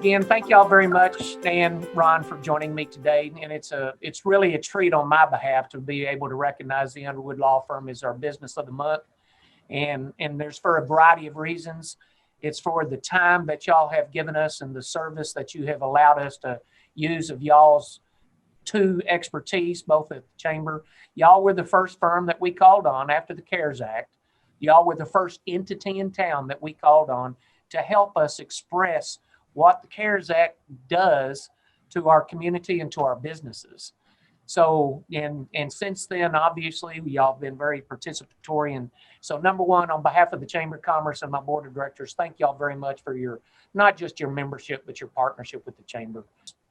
again, thank y'all very much, Dan, Ron, for joining me today. And it's really a treat on my behalf to be able to recognize the Underwood Law Firm as our business of the month. And there's for a variety of reasons. It's for the time that y'all have given us and the service that you have allowed us to use of y'all's expertise, both at the chamber. Y'all were the first firm that we called on after the CARES Act. Y'all were the first entity in town that we called on to help us express what the CARES Act does to our community and to our businesses. So, and since then, obviously, y'all have been very participatory. And so, number one, on behalf of the Chamber of Commerce and my board of directors, thank y'all very much for your, not just your membership, but your partnership with the Chamber.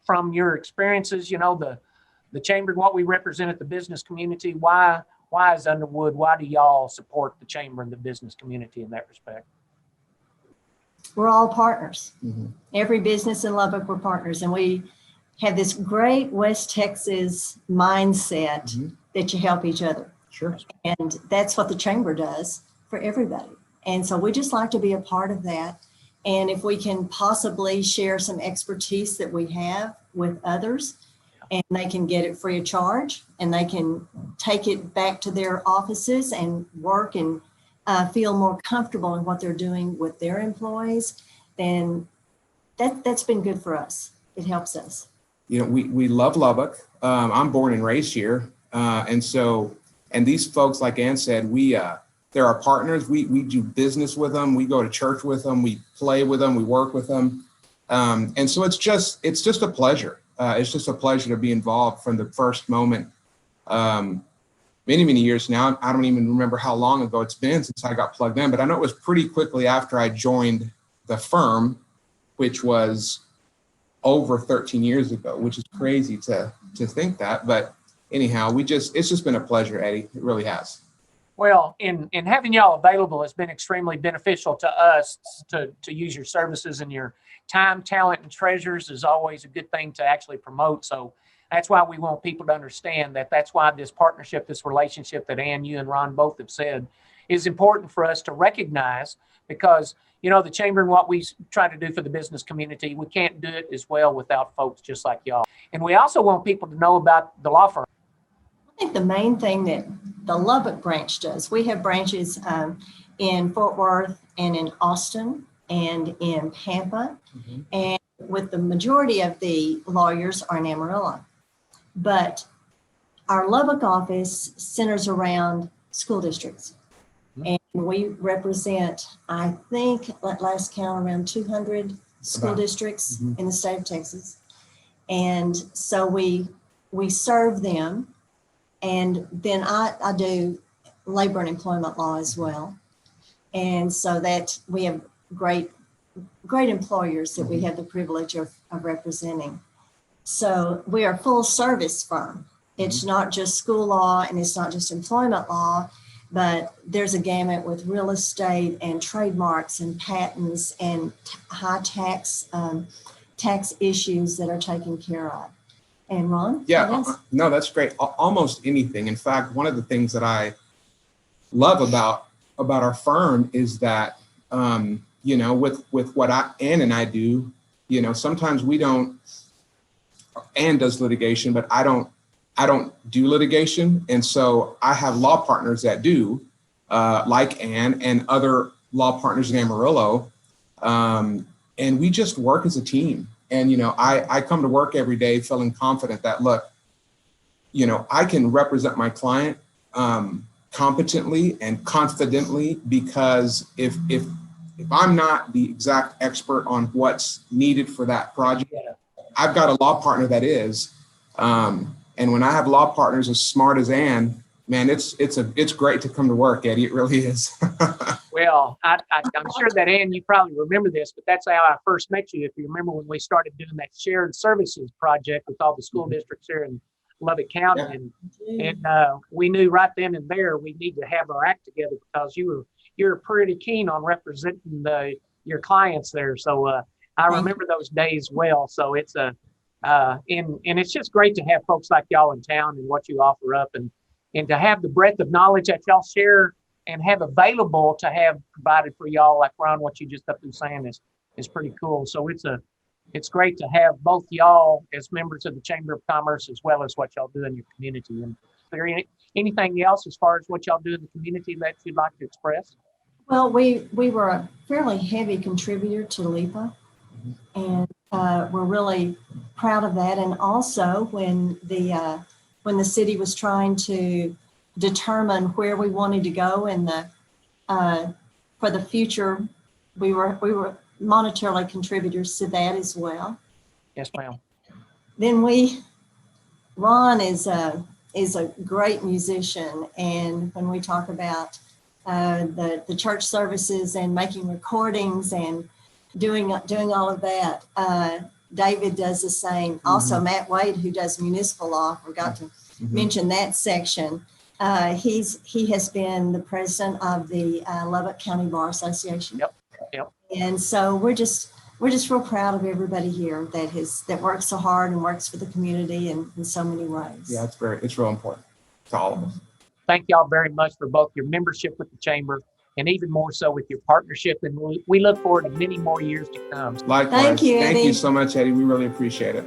From your experiences, you know, the Chamber, what we represent at the business community, why is Underwood, why do y'all support the Chamber and the business community in that respect? We're all partners. Mm-hmm. Every business in Lubbock, we're partners. And we have this great West Texas mindset Mm-hmm. that you help each other. Sure. And that's what the Chamber does for everybody. And so we just like to be a part of that. And if we can possibly share some expertise that we have with others, and they can get it free of charge, and they can take it back to their offices and work and feel more comfortable in what they're doing with their employees, then that's been good for us. It helps us. You know, we love Lubbock. I'm born and raised here. And these folks, like Ann said, they're our partners. We do business with them. We go to church with them. We play with them. We work with them. And so it's just a pleasure. It's just a pleasure to be involved from the first moment. Many years now. I don't even remember how long ago it's been since I got plugged in, but I know it was pretty quickly after I joined the firm, which was over 13 years ago, which is crazy to think that. But anyhow, it's just been a pleasure, Eddie. It really has. Well, in having y'all available has been extremely beneficial to us to use your services, and your time, talent, and treasures is always a good thing to actually promote. So that's why we want people to understand that's why this partnership, this relationship that Ann, you and Ron both have said is important for us to recognize, because, you know, the Chamber and what we try to do for the business community, we can't do it as well without folks just like y'all. And we also want people to know about the law firm. I think the main thing that the Lubbock branch does, we have branches in Fort Worth and in Austin and in Pampa, Mm-hmm. and with the majority of the lawyers are in Amarillo. But our Lubbock office centers around school districts. And we represent, I think, at last count, around 200 school districts Mm-hmm. in the state of Texas. And so we serve them. And then I do labor and employment law as well. And so that we have great employers that we have the privilege of representing. So we are a full service firm. It's not just school law and it's not just employment law, but there's a gamut with real estate and trademarks and patents and high tax issues that are taken care of. And Ron? Yeah, no, that's great. Almost anything. In fact, one of the things that I love about our firm is that, you know, with what Ann and I do, you know, sometimes we don't, Ann does litigation, but I don't do litigation. And so I have law partners that do, like Ann and other law partners in Amarillo. And we just work as a team. And, you know, I come to work every day feeling confident that, look, you know, I can represent my client competently and confidently, because if I'm not the exact expert on what's needed for that project, I've got a law partner that is. And when I have law partners as smart as Ann, man, it's great to come to work, Eddie. It really is. Well, I'm sure that, Ann, you probably remember this, but that's how I first met you. If you remember when we started doing that shared services project with all the school districts here in Lubbock County, and we knew right then and there we need to have our act together, because you're pretty keen on representing your clients there. So I remember those days well. So it's and it's just great to have folks like y'all in town and what you offer up, and to have the breadth of knowledge that y'all share and have available to have provided for y'all, like Ron, what you just up there saying is pretty cool. So It's great to have both y'all as members of the Chamber of Commerce as well as what y'all do in your community. And is there anything else as far as what y'all do in the community that you'd like to express? Well, we were a fairly heavy contributor to LIPA, and we're really proud of that. And also, when the city was trying to determine where we wanted to go in the for the future, we were monetarily contributors to that as well. Yes, ma'am. Then Ron is a great musician, and when we talk about the church services and making recordings and doing all of that, David does the same. Also, Matt Wade, who does municipal law, forgot to mention that section. He has been the president of the Lubbock County Bar Association. Yep. And so we're just real proud of everybody here that works so hard and works for the community in so many ways. Yeah, it's real important to all of us. Thank y'all very much for both your membership with the Chamber and even more so with your partnership. And we look forward to many more years to come. Likewise. Thank you, Thank Eddie. you so much, Eddie. We really appreciate it.